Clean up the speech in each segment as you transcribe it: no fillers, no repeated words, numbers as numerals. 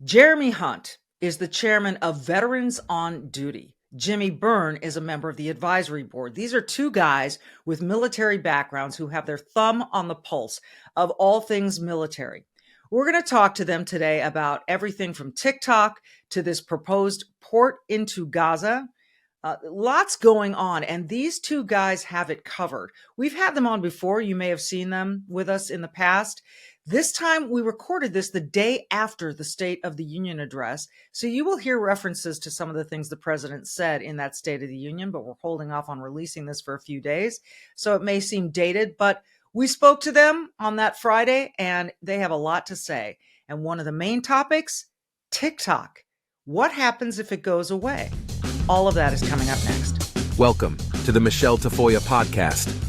Jeremy Hunt is the chairman of Veterans on Duty. Jimmy Byrne is a member of the advisory board. These are two guys with military backgrounds who have their thumb on the pulse of all things military. We're going to talk to them today about everything from TikTok to this proposed port into Gaza. Lots going on, and these two guys have it covered. We've had them on before. You may have seen them with us in the past. This time we recorded this the day after the State of the Union address. So you will hear references to some of the things the president said in that State of the Union, but we're holding off on releasing this for a few days. So it may seem dated, but we spoke to them on that Friday and they have a lot to say. And one of the main topics, TikTok. What happens if it goes away? All of that is coming up next. Welcome to the Michele Tafoya podcast.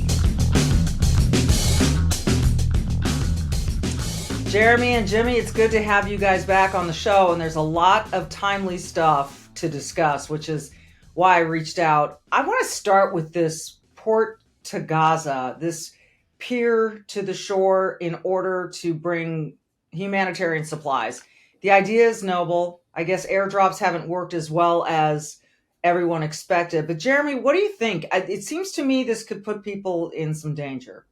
Jeremy and Jimmy, it's good to have you guys back on the show. And there's a lot of timely stuff to discuss, which is why I reached out. I want to start with this port to Gaza, this pier to the shore in order to bring humanitarian supplies. The idea is noble. I guess airdrops haven't worked as well as everyone expected. But Jeremy, what do you think? It seems to me this could put people in some danger.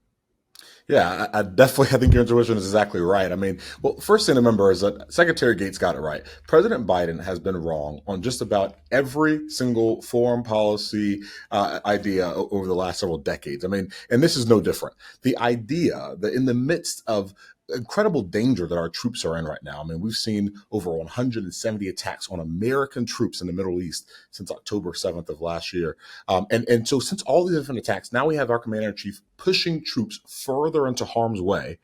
Yeah, I definitely, I think your intuition is exactly right. I mean, well, first thing to remember is that Secretary Gates got it right. President Biden has been wrong on just about every single foreign policy idea over the last several decades. I mean, and this is no different. The idea that in the midst of incredible danger that our troops are in right now. I mean, we've seen over 170 attacks on American troops in the Middle East since October 7th of last year. And so since all these different attacks, now we have our commander-in-chief pushing troops further into harm's way,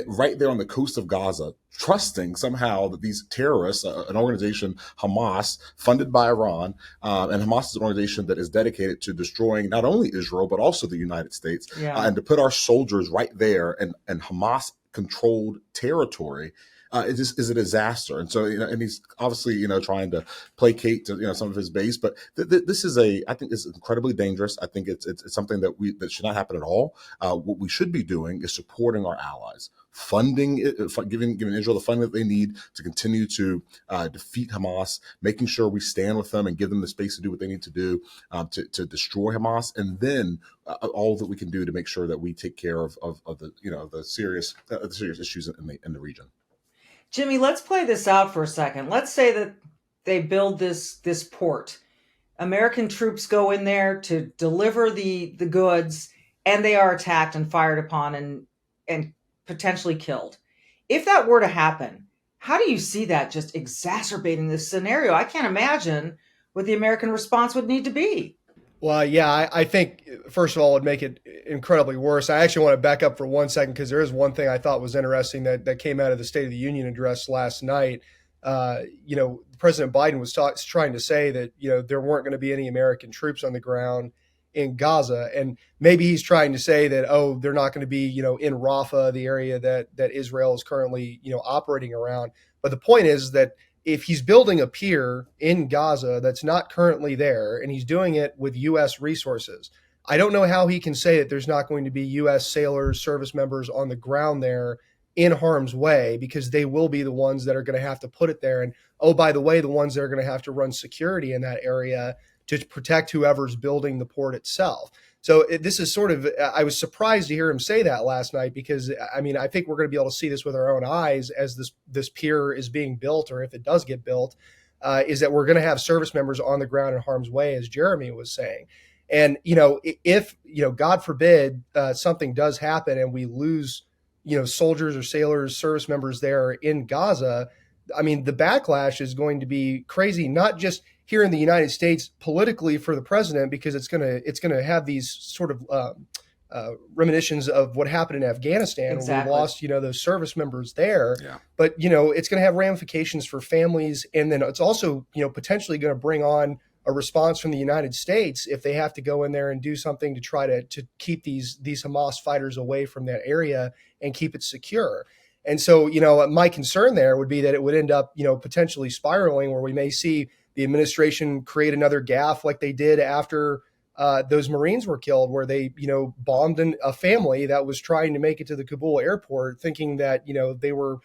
right there on the coast of Gaza, trusting somehow that these terrorists, an organization, Hamas, funded by Iran, and Hamas is an organization that is dedicated to destroying not only Israel, but also the United States, and to put our soldiers right there in Hamas controlled territory is a disaster. And so, and he's obviously, trying to placate to, some of his base, but this is I think it's incredibly dangerous. I think it's something that should not happen at all. What we should be doing is supporting our allies, funding it, giving Israel the funding that they need to continue to defeat Hamas, making sure we stand with them and give them the space to do what they need to do to destroy Hamas, and then all that we can do to make sure that we take care of the the serious issues in the region. Jimmy, let's play this out for a second. Let's say that they build this port. American troops go in there to deliver the goods, and they are attacked and fired upon and potentially killed. If that were to happen, how do you see that just exacerbating this scenario? I can't imagine what the American response would need to be. Well, yeah, I think, first of all, it would make it incredibly worse. I actually want to back up for 1 second because there is one thing I thought was interesting that came out of the State of the Union address last night. President Biden was trying to say that, there weren't going to be any American troops on the ground in Gaza. And maybe he's trying to say that, they're not going to be, in Rafah, the area that Israel is currently, operating around. But the point is that if he's building a pier in Gaza that's not currently there, and he's doing it with U.S. resources, I don't know how he can say that there's not going to be U.S. sailors, service members on the ground there in harm's way, because they will be the ones that are going to have to put it there. And, by the way, the ones that are going to have to run security in that area to protect whoever's building the port itself. So this is sort of, I was surprised to hear him say that last night, because, I think we're going to be able to see this with our own eyes as this pier is being built, or if it does get built, is that we're going to have service members on the ground in harm's way, as Jeremy was saying. And, if, God forbid, something does happen and we lose, soldiers or sailors, service members there in Gaza, the backlash is going to be crazy, not just here in the United States politically for the president, because it's going to have these sort of reminiscences of what happened in Afghanistan. Exactly. When we lost, those service members there. Yeah. But, it's going to have ramifications for families. And then it's also, potentially going to bring on a response from the United States if they have to go in there and do something to try to keep these Hamas fighters away from that area and keep it secure. And so, my concern there would be that it would end up, potentially spiraling, where we may see the administration create another gaffe like they did after those Marines were killed, where they, bombed a family that was trying to make it to the Kabul airport, thinking that, they were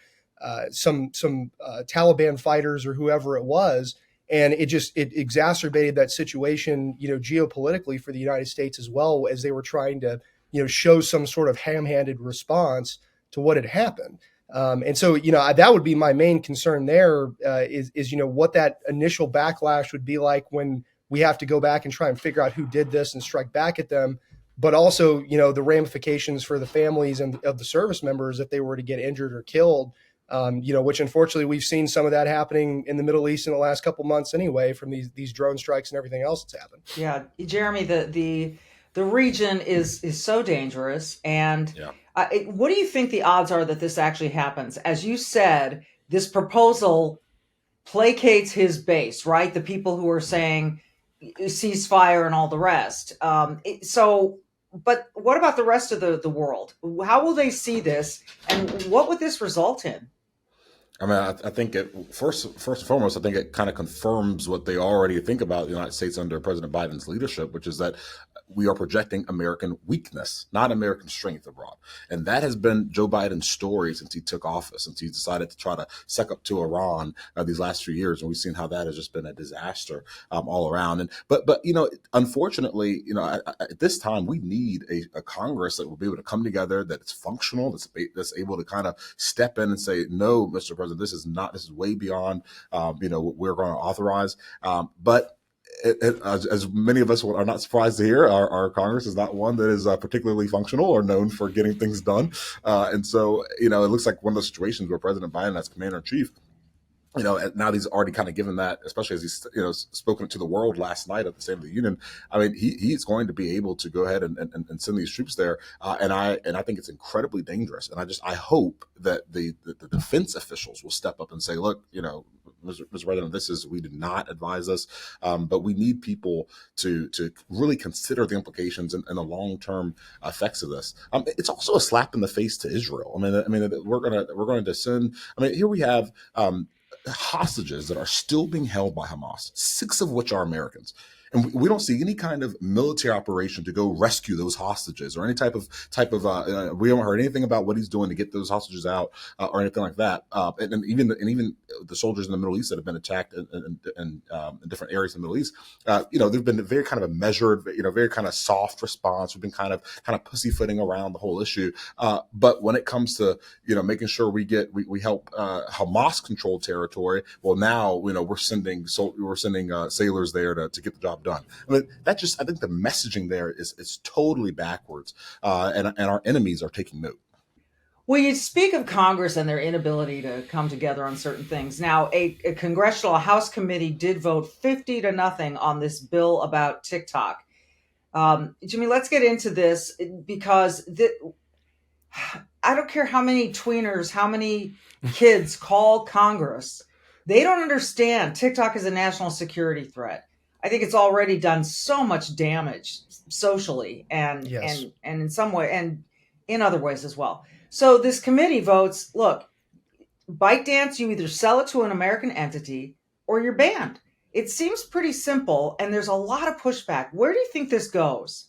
some Taliban fighters or whoever it was. And it exacerbated that situation, geopolitically for the United States as well, as they were trying to, show some sort of ham-handed response to what had happened. And so, that would be my main concern there, is what that initial backlash would be like when we have to go back and try and figure out who did this and strike back at them. But also, the ramifications for the families and of the service members if they were to get injured or killed, which unfortunately we've seen some of that happening in the Middle East in the last couple months anyway, from these drone strikes and everything else that's happened. Yeah, Jeremy, the region is so dangerous. And what do you think the odds are that this actually happens? As you said, this proposal placates his base, right? The people who are saying ceasefire and all the rest. But what about the rest of the world? How will they see this, and what would this result in? I mean, I think first and foremost, I think it kind of confirms what they already think about the United States under President Biden's leadership, which is that we are projecting American weakness, not American strength abroad. And that has been Joe Biden's story since he took office, since he decided to try to suck up to Iran these last few years. And we've seen how that has just been a disaster all around. And but unfortunately, at this time, we need a Congress that will be able to come together, that is functional, that's able to kind of step in and say, no, Mr. President, this is way beyond, what we're going to authorize. But as many of us are not surprised to hear, our Congress is not one that is particularly functional or known for getting things done. And so, it looks like one of those situations where President Biden, as commander in chief, now he's already kind of given that, especially as he's, spoken to the world last night at the State of the Union. I mean, he's going to be able to go ahead and send these troops there. And I think it's incredibly dangerous. And I hope that the defense officials will step up and say, look, Mr. President, we did not advise this, but we need people to really consider the implications and the long-term effects of this. It's also a slap in the face to Israel. I mean, we're going to send. I mean, here we have hostages that are still being held by Hamas, 6 of which are Americans. And we don't see any kind of military operation to go rescue those hostages or any type of we haven't heard anything about what he's doing to get those hostages out or anything like that. And even the soldiers in the Middle East that have been attacked in different areas in the Middle East, there've been a very kind of a measured, very kind of soft response. We've been kind of pussyfooting around the whole issue. But when it comes to, making sure we help Hamas control territory, well, now, we're sending sailors there to get the job done. I mean, I think the messaging there is totally backwards, and our enemies are taking note. Well, you speak of Congress and their inability to come together on certain things. Now, a congressional House committee did vote 50-0 on this bill about TikTok. Jimmy, let's get into this, because I don't care how many tweeners, how many kids call Congress. They don't understand TikTok is a national security threat. I think it's already done so much damage socially and in some way and in other ways as well. So this committee votes, look, ByteDance, you either sell it to an American entity or you're banned. It seems pretty simple, and there's a lot of pushback. Where do you think this goes?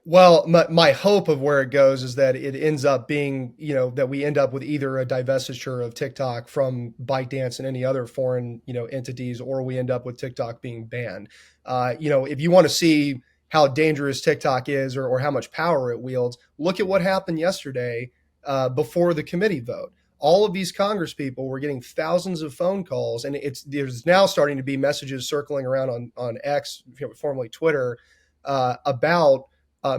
Well, my hope of where it goes is that it ends up being, that we end up with either a divestiture of TikTok from ByteDance and any other foreign, entities, or we end up with TikTok being banned. If you want to see how dangerous TikTok is or how much power it wields, look at what happened yesterday before the committee vote. All of these Congress people were getting thousands of phone calls, and there's now starting to be messages circling around on X, formerly Twitter, about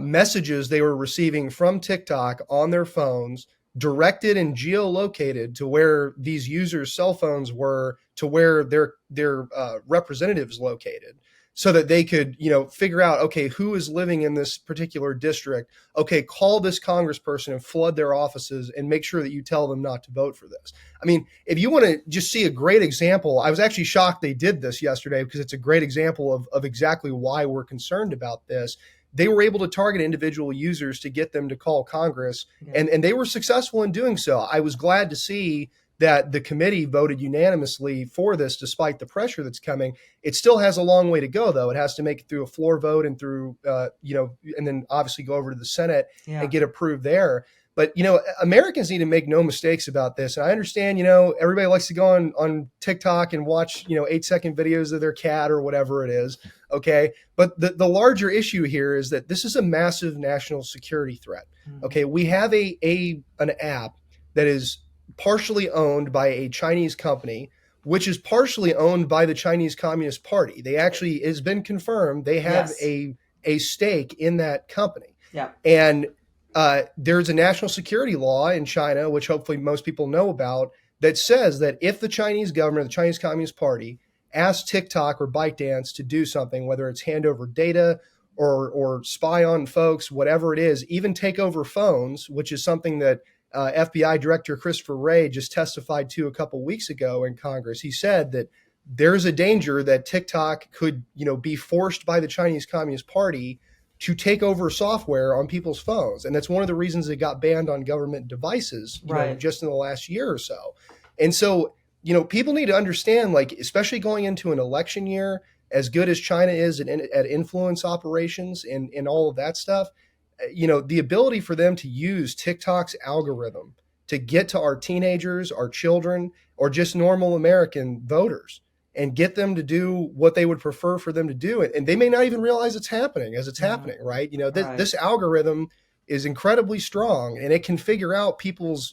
messages they were receiving from TikTok on their phones, directed and geolocated to where these users' cell phones were, to where their representatives located, so that they could, figure out, okay, who is living in this particular district? Okay, call this congressperson and flood their offices and make sure that you tell them not to vote for this. I mean, if you want to just see a great example, I was actually shocked they did this yesterday, because it's a great example of exactly why we're concerned about this. They were able to target individual users to get them to call Congress, and they were successful in doing so. I was glad to see that the committee voted unanimously for this, despite the pressure that's coming. It still has a long way to go, though. It has to make it through a floor vote and through, and then obviously go over to the Senate and get approved there. But, Americans need to make no mistakes about this. And I understand, everybody likes to go on TikTok and watch, 8-second videos of their cat or whatever it is. Okay. But the larger issue here is that this is a massive national security threat. Okay. We have an app that is partially owned by a Chinese company, which is partially owned by the Chinese Communist Party. They actually, it has been confirmed, they have a stake in that company. Yeah. And there's a national security law in China, which hopefully most people know about, that says that if the Chinese government, the Chinese Communist Party, asks TikTok or ByteDance to do something, whether it's hand over data or spy on folks, whatever it is, even take over phones, which is something that FBI Director Christopher Wray just testified to a couple weeks ago in Congress. He said that there's a danger that TikTok could, be forced by the Chinese Communist Party to take over software on people's phones. And that's one of the reasons it got banned on government devices, just in the last year or so. And so, people need to understand, like, especially going into an election year, as good as China is at influence operations and all of that stuff, the ability for them to use TikTok's algorithm to get to our teenagers, our children, or just normal American voters and get them to do what they would prefer for them to do. And they may not even realize it's happening as it's happening, right? This algorithm is incredibly strong, and it can figure out people's,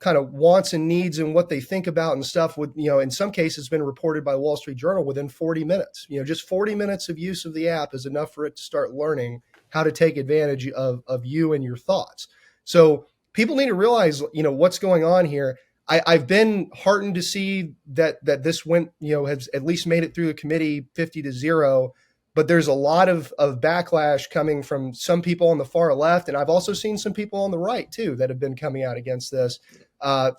kind of wants and needs and what they think about and stuff with, in some cases it's been reported by Wall Street Journal within 40 minutes. Just 40 minutes of use of the app is enough for it to start learning how to take advantage of you and your thoughts. So people need to realize, what's going on here. I've been heartened to see that this went, has at least made it through the committee 50-0, but there's a lot of backlash coming from some people on the far left. And I've also seen some people on the right too, that have been coming out against this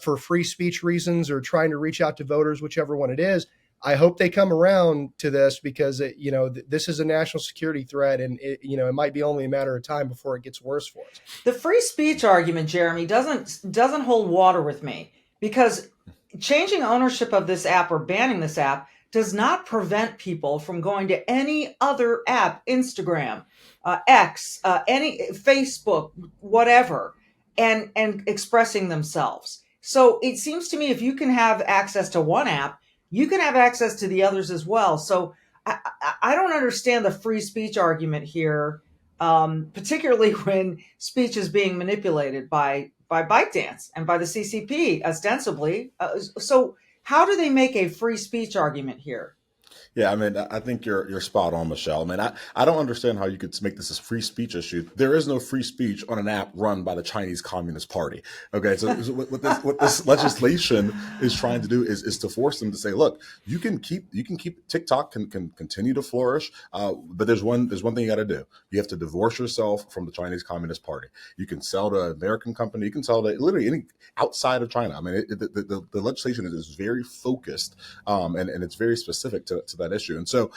for free speech reasons or trying to reach out to voters, whichever one it is. I hope they come around to this because, this is a national security threat, and it might be only a matter of time before it gets worse for us. The free speech argument, Jeremy, doesn't hold water with me, because changing ownership of this app or banning this app does not prevent people from going to any other app, Instagram, X, any Facebook, whatever, and expressing themselves. So it seems to me if you can have access to one app, you can have access to the others as well. So I don't understand the free speech argument here, particularly when speech is being manipulated by ByteDance and by the CCP, ostensibly. So how do they make a free speech argument here? Yeah, I mean, I think you're spot on, Michelle. I mean, I don't understand how you could make this a free speech issue. There is no free speech on an app run by the Chinese Communist Party. Okay, so what this legislation is trying to do is to force them to say, look, you can keep TikTok can continue to flourish, but there's one thing you got to do. You have to divorce yourself from the Chinese Communist Party. You can sell to an American company. You can sell to literally any outside of China. I mean, the legislation is very focused, and it's very specific to that issue. And so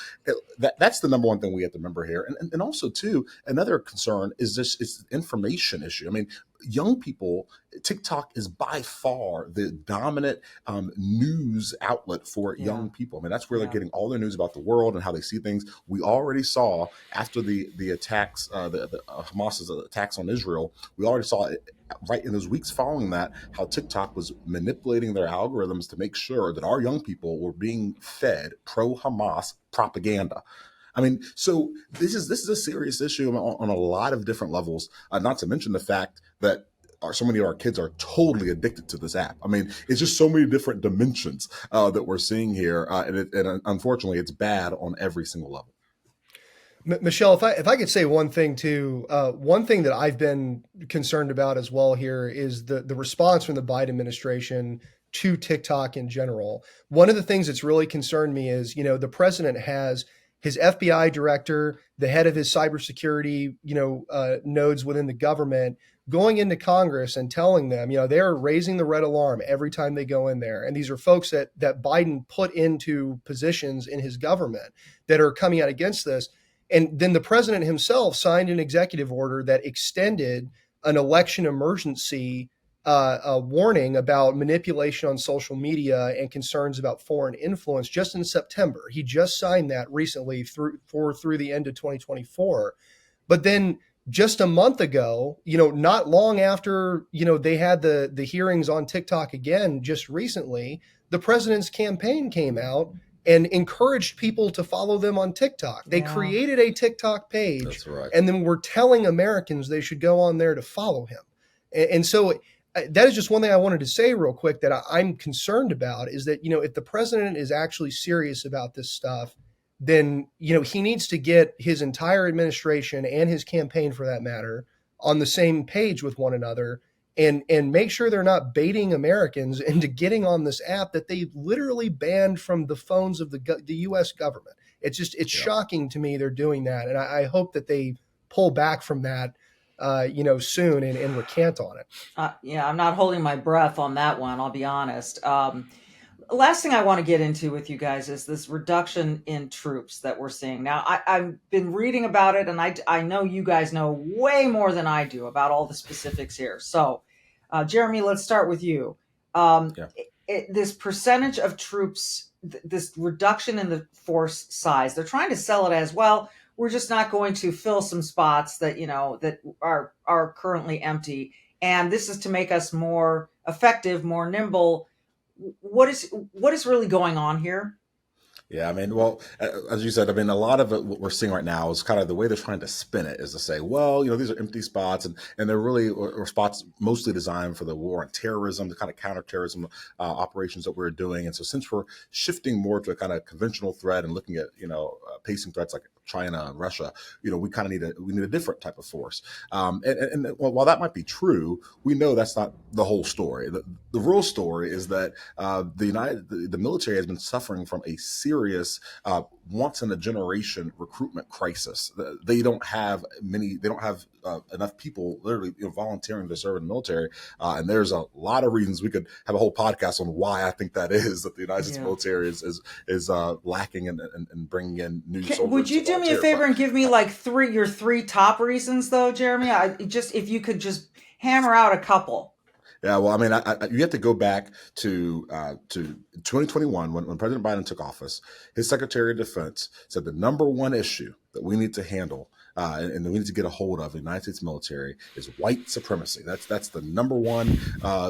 that's the number one thing we have to remember here. And also, too, another concern is this information issue. I mean, young people, TikTok is by far the dominant news outlet for young people. I mean, that's where they're getting all their news about the world and how they see things. We already saw after the attacks, the Hamas's attacks on Israel, we already saw it right in those weeks following that, how TikTok was manipulating their algorithms to make sure that our young people were being fed pro-Hamas propaganda. I mean, so this is a serious issue on a lot of different levels, not to mention the fact that so many of our kids are totally addicted to this app. I mean, it's just so many different dimensions that we're seeing here. And unfortunately, it's bad on every single level. Michelle, if I could say one thing too, one thing that I've been concerned about as well here is the response from the Biden administration to TikTok in general. One of the things that's really concerned me is, the president has his FBI director, the head of his cybersecurity, nodes within the government, going into Congress and telling them, they're raising the red alarm every time they go in there. And these are folks that Biden put into positions in his government that are coming out against this. And then the president himself signed an executive order that extended an election emergency warning about manipulation on social media and concerns about foreign influence just in September. He just signed that recently through the end of 2024. But then, just a month ago, not long after, they had the hearings on TikTok again, just recently, the president's campaign came out and encouraged people to follow them on TikTok. They created a TikTok page. That's right. And then were telling Americans they should go on there to follow him. And so that is just one thing I wanted to say real quick that I'm concerned about is that, if the president is actually serious about this stuff, then, he needs to get his entire administration and his campaign, for that matter, on the same page with one another and make sure they're not baiting Americans into getting on this app that they literally banned from the phones of the U.S. government. It's shocking to me they're doing that. And I hope that they pull back from that, soon and recant on it. I'm not holding my breath on that one. I'll be honest. Last thing I want to get into with you guys is this reduction in troops that we're seeing. Now, I've been reading about it, and I know you guys know way more than I do about all the specifics here. So, Jeremy, let's start with you. This percentage of troops, this reduction in the force size, they're trying to sell it as, well, we're just not going to fill some spots that, that are currently empty. And this is to make us more effective, more nimble. What is really going on here? Yeah, I mean, well, as you said, I mean, a lot of it, what we're seeing right now is kind of the way they're trying to spin it is to say, well, these are empty spots, and they're really or spots mostly designed for the war on terrorism, the kind of counterterrorism operations that we're doing. And so since we're shifting more to a kind of conventional threat and looking at, pacing threats like China and Russia, we kind of need a different type of force. And while that might be true, we know that's not the whole story. The real story is that the military has been suffering from a serious once in a generation recruitment crisis. They don't have enough people literally volunteering to serve in the military. And there's a lot of reasons. We could have a whole podcast on why I think that is, that the United States military is lacking in bringing in new soldiers. Would you do me a favor and give me like your three top reasons though, Jeremy? If you could just hammer out a couple. Yeah, well, I mean, you have to go back to 2021 when President Biden took office. His Secretary of Defense said the number one issue that we need to handle and we need to get a hold of in the United States military is white supremacy. That's the number one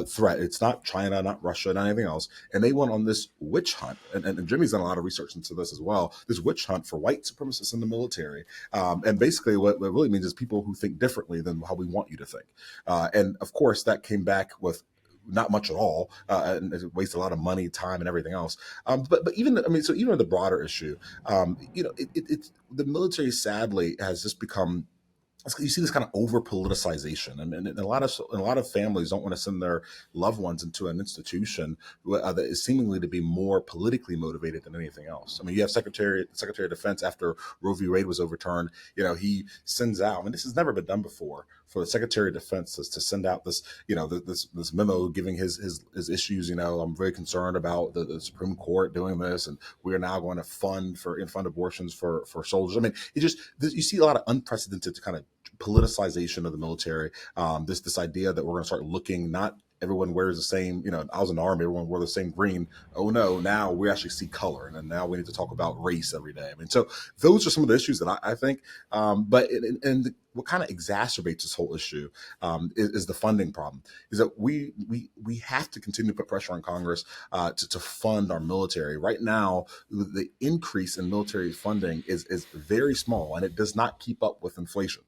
threat. It's not China, not Russia, not anything else. And they went on this witch hunt. And Jimmy's done a lot of research into this as well. This witch hunt for white supremacists in the military. And basically what it really means is people who think differently than how we want you to think. And of course, that came back with not much at all, and it wastes a lot of money, time, and everything else. But even the broader issue, the military sadly has just become. You see this kind of over politicization, and a lot of families don't want to send their loved ones into an institution that is seemingly to be more politically motivated than anything else. I mean, you have Secretary of Defense after Roe v. Wade was overturned. He sends out. I mean, this has never been done before for the Secretary of Defense to send out this this memo giving his issues. I'm very concerned about the Supreme Court doing this, and we are now going to fund abortions for soldiers. I mean, you see a lot of unprecedented kind of politicization of the military. This idea that we're going to start looking, not everyone wears the same, I was in the Army, everyone wore the same green. Oh no, now we actually see color. And then now we need to talk about race every day. I mean, so those are some of the issues that I think, but what kind of exacerbates this whole issue is the funding problem, is that we have to continue to put pressure on Congress to fund our military. Right now, the increase in military funding is very small, and it does not keep up with inflation.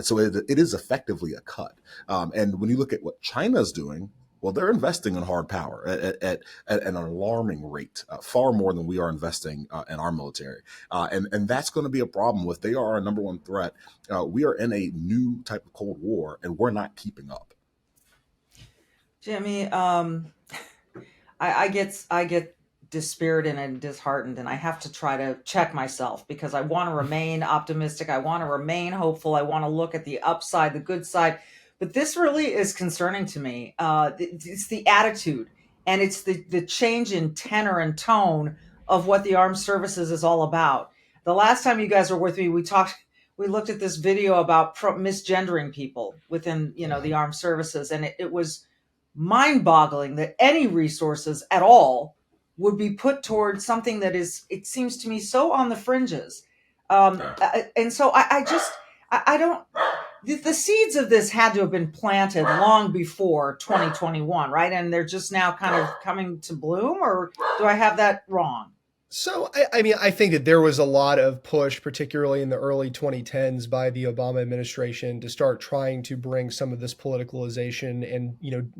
So it is effectively a cut. And when you look at what China's doing, well, they're investing in hard power at an alarming rate, far more than we are investing in our military. And that's going to be a problem with they are our number one threat. We are in a new type of Cold War, and we're not keeping up. Jimmy, I get dispirited and disheartened, and I have to try to check myself because I want to remain optimistic. I want to remain hopeful. I want to look at the upside, the good side. But this really is concerning to me. It's the attitude, and it's the change in tenor and tone of what the armed services is all about. The last time you guys were with me, we looked at this video about misgendering people within, the armed services, and it was mind-boggling that any resources at all would be put towards something that is, it seems to me, so on the fringes. And so I don't. the seeds of this had to have been planted long before 2021, right? And they're just now kind of coming to bloom, or do I have that wrong? So, I mean, I think that there was a lot of push, particularly in the early 2010s by the Obama administration to start trying to bring some of this politicalization and,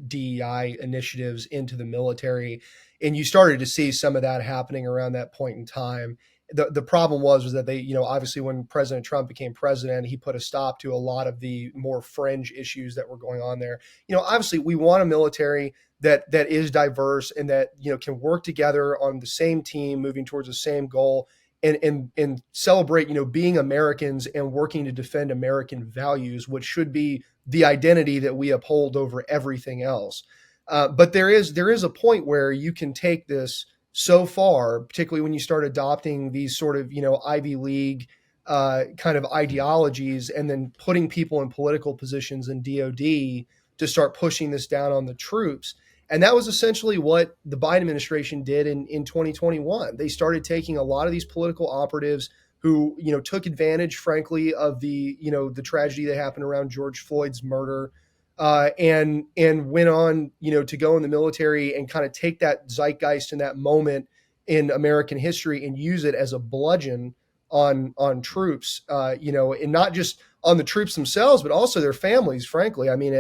DEI initiatives into the military. And you started to see some of that happening around that point in time. The problem was that they, obviously when President Trump became president, he put a stop to a lot of the more fringe issues that were going on there. Obviously we want a military that is diverse and that can work together on the same team, moving towards the same goal, and celebrate being Americans and working to defend American values, which should be the identity that we uphold over everything else. But there is a point where you can take this so far, particularly when you start adopting these sort of Ivy League kind of ideologies, and then putting people in political positions in DoD to start pushing this down on the troops. And that was essentially what the Biden administration did in 2021. They started taking a lot of these political operatives who, took advantage, frankly, of the tragedy that happened around George Floyd's murder, and went on, to go in the military and kind of take that zeitgeist in that moment in American history and use it as a bludgeon on troops, and not just on the troops themselves, but also their families, frankly. I mean,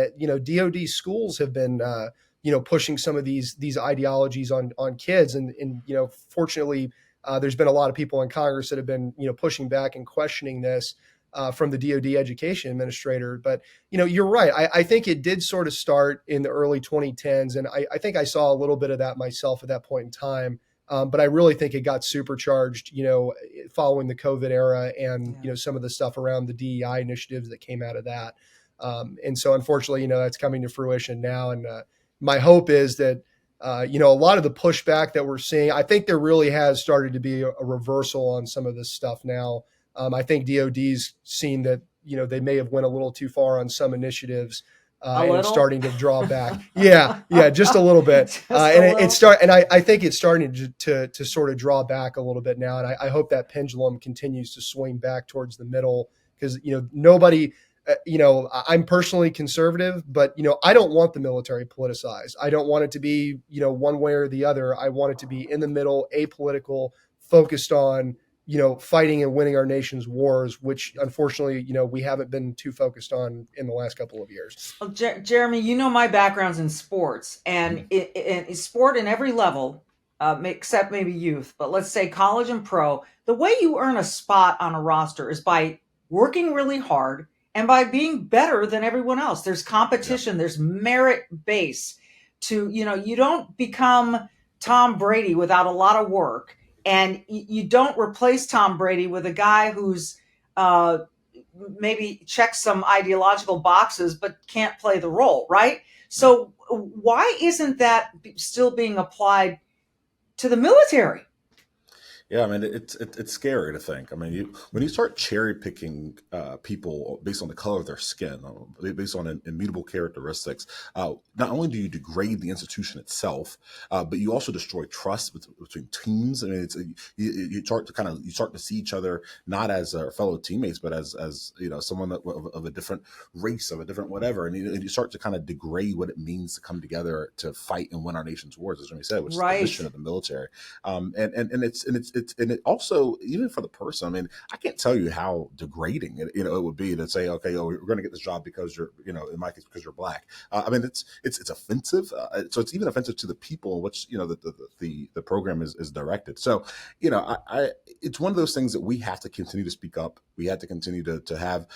DoD schools have been, pushing some of these ideologies on kids. And fortunately, there's been a lot of people in Congress that have been, pushing back and questioning this from the DoD education administrator. But, you're right. I think it did sort of start in the early 2010s. And I think I saw a little bit of that myself at that point in time. But I really think it got supercharged, following the COVID era and, some of the stuff around the DEI initiatives that came out of that. And so unfortunately, that's coming to fruition now. And my hope is that, a lot of the pushback that we're seeing, I think there really has started to be a reversal on some of this stuff now. I think DOD's seen that, they may have went a little too far on some initiatives. And it's starting to draw back. Yeah, just a little bit. I think it's starting to sort of draw back a little bit now. And I hope that pendulum continues to swing back towards the middle, because, nobody, I'm personally conservative, but, I don't want the military politicized. I don't want it to be, one way or the other. I want it to be in the middle, apolitical, focused on, fighting and winning our nation's wars, which unfortunately, we haven't been too focused on in the last couple of years. Well, Jeremy, my background's in sports, and in sport in every level, except maybe youth, but let's say college and pro, the way you earn a spot on a roster is by working really hard and by being better than everyone else. There's competition, there's merit base to, you don't become Tom Brady without a lot of work. And you don't replace Tom Brady with a guy who's maybe checks some ideological boxes but can't play the role, right? So why isn't that still being applied to the military? Yeah, I mean, it's scary to think. I mean, when you start cherry picking people based on the color of their skin, based on immutable characteristics, not only do you degrade the institution itself, but you also destroy trust between teams. I mean, you start to see each other not as fellow teammates, but as someone of a different race, of a different whatever, and you start to kind of degrade what it means to come together to fight and win our nation's wars, as Jimmy said, which is the mission of the military. And it also, even for the person, I mean, I can't tell you how degrading it would be to say, okay, we're going to get this job because you're, in my case, because you're black. I mean, it's offensive. So it's even offensive to the people in which, the program is directed. So, it's one of those things that we have to continue to speak up. We have to continue to have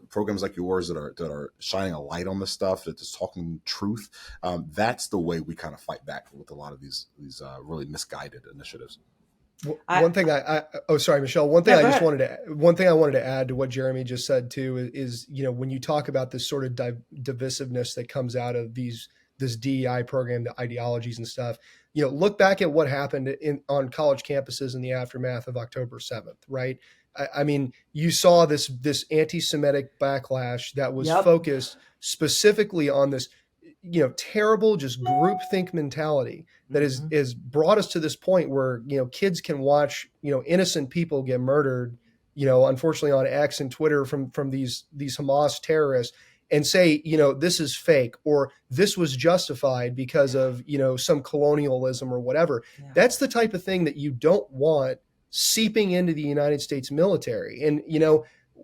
programs like yours that are shining a light on this stuff, that is talking truth. That's the way we kind of fight back with a lot of these really misguided initiatives. One thing sorry, Michelle. One thing I wanted to add to what Jeremy just said too is when you talk about this sort of divisiveness that comes out of this DEI program, the ideologies and stuff, look back at what happened on college campuses in the aftermath of October 7th, right? I mean, you saw this anti-Semitic backlash that was focused specifically on this, terrible just groupthink mentality that is brought us to this point where, kids can watch, innocent people get murdered, unfortunately on X and Twitter from these Hamas terrorists and say, this is fake or this was justified because of, some colonialism or whatever. Yeah. That's the type of thing that you don't want seeping into the United States military. And,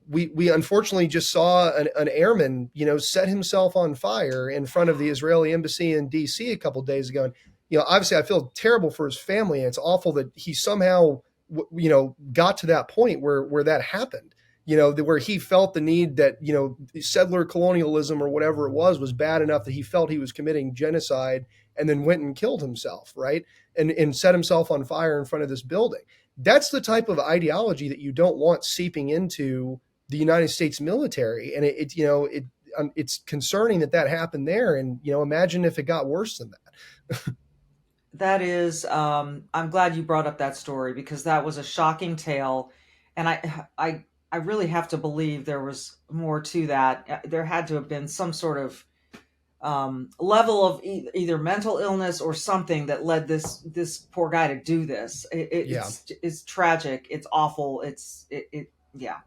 we unfortunately just saw an airman, set himself on fire in front of the Israeli embassy in DC a couple of days ago. And, obviously I feel terrible for his family. And it's awful that he somehow, got to that point where that happened, where he felt the need that, settler colonialism or whatever it was bad enough that he felt he was committing genocide and then went and killed himself. Right. And set himself on fire in front of this building. That's the type of ideology that you don't want seeping into the United States military. And it's concerning that happened there. And, imagine if it got worse than that. That is, I'm glad you brought up that story because that was a shocking tale. And I really have to believe there was more to that. There had to have been some sort of level of either mental illness or something that led this poor guy to do this. It's tragic. It's awful. Yeah.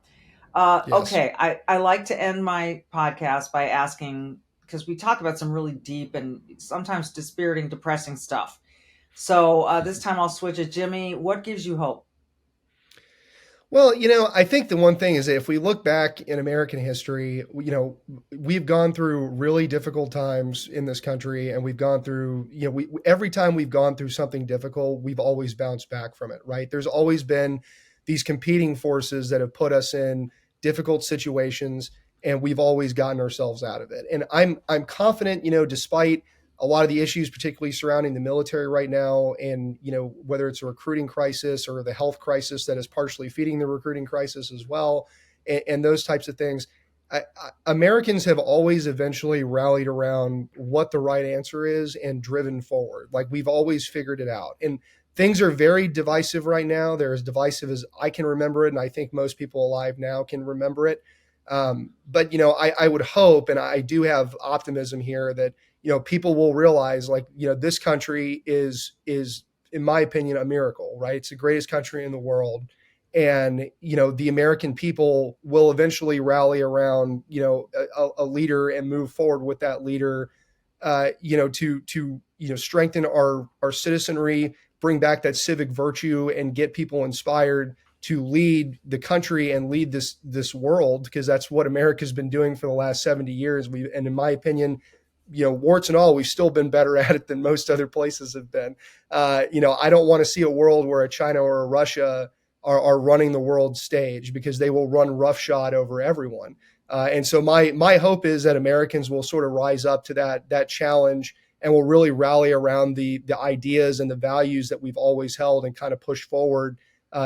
Yes. Okay. I like to end my podcast by asking, because we talk about some really deep and sometimes dispiriting, depressing stuff. So this time I'll switch it. Jimmy, what gives you hope? Well, I think the one thing is that if we look back in American history, we've gone through really difficult times in this country, and we've gone through, every time we've gone through something difficult, we've always bounced back from it, right? There's always been these competing forces that have put us in difficult situations, and we've always gotten ourselves out of it. And I'm confident, despite a lot of the issues, particularly surrounding the military right now, and whether it's a recruiting crisis or the health crisis that is partially feeding the recruiting crisis as well, and those types of things, Americans have always eventually rallied around what the right answer is and driven forward. Like we've always figured it out. And things are very divisive right now. They're as divisive as I can remember it, and I think most people alive now can remember it. But I would hope, and I do have optimism here, that people will realize, like, this country is, in my opinion, a miracle, right? It's the greatest country in the world. And, the American people will eventually rally around, a leader and move forward with that leader, to strengthen our citizenry, bring back that civic virtue and get people inspired to lead the country and lead this world, because that's what America's been doing for the last 70 years. And in my opinion, warts and all, we've still been better at it than most other places have been. I don't want to see a world where a China or a Russia are running the world stage, because they will run roughshod over everyone. And so my hope is that Americans will sort of rise up to that challenge and will really rally around the ideas and the values that we've always held and kind of push forward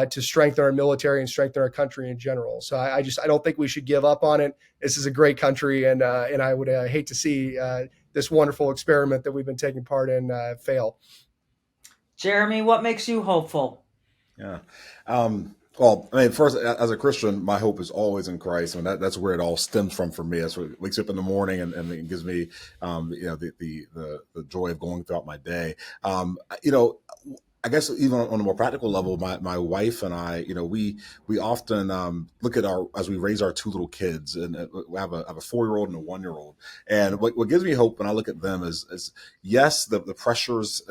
to strengthen our military and strengthen our country in general. So I don't think we should give up on it. This is a great country, and I would hate to see this wonderful experiment that we've been taking part in fail. Jeremy, what makes you hopeful? Yeah. Well, I mean, first, as a Christian, my hope is always in Christ. I mean, that's where it all stems from for me. That's what wakes up in the morning and it gives me, the joy of going throughout my day. I guess even on a more practical level, my wife and I, we often look at as we raise our two little kids, and we have a 4-year-old and a 1-year-old. And what gives me hope when I look at them is yes, the pressures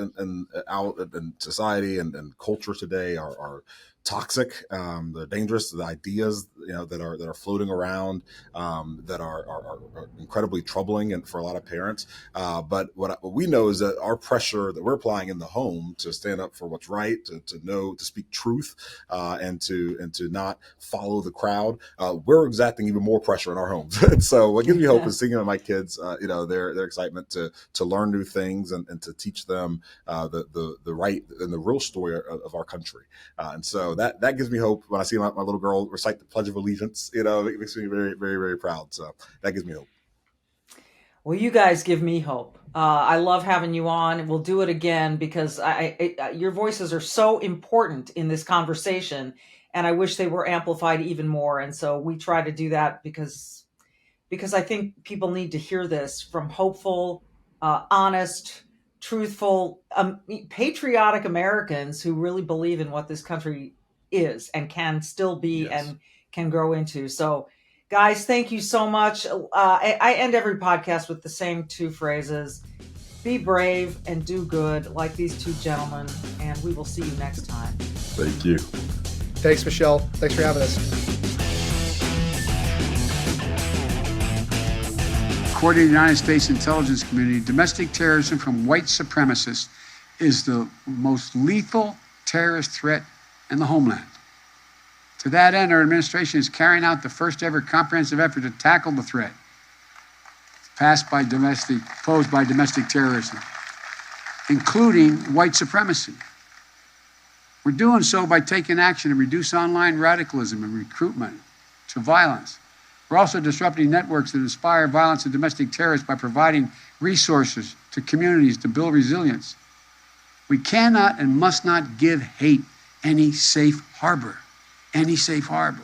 out in society and culture today are toxic, they're dangerous. The ideas that are floating around that are incredibly troubling and for a lot of parents. But what we know is that our pressure that we're applying in the home to stand up for what's right, to know, to speak truth, and to not follow the crowd, we're exacting even more pressure in our homes. And so what gives me hope is seeing my kids, their excitement to learn new things and to teach them the right and the real story of our country. And so that gives me hope when I see my little girl recite the Pledge of Allegiance. It makes me very, very, very proud. So that gives me hope. Well, you guys give me hope. I love having you on. We'll do it again because your voices are so important in this conversation, and I wish they were amplified even more. And so we try to do that because I think people need to hear this from hopeful, honest, truthful, patriotic Americans who really believe in what this country is and can still be, Yes. and can grow into. So, guys, thank you so much. I end every podcast with the same two phrases: be brave and do good, like these two gentlemen. And we will see you next time. Thank you. Thanks, Michelle. Thanks for having us. According to the United States intelligence community, domestic terrorism from white supremacists is the most lethal terrorist threat in the homeland. To that end, our administration is carrying out the first ever comprehensive effort to tackle the threat posed by domestic terrorism, including white supremacy. We're doing so by taking action to reduce online radicalism and recruitment to violence. We're also disrupting networks that inspire violence and domestic terrorists by providing resources to communities to build resilience. We cannot and must not give hate any safe harbor. Any safe harbor.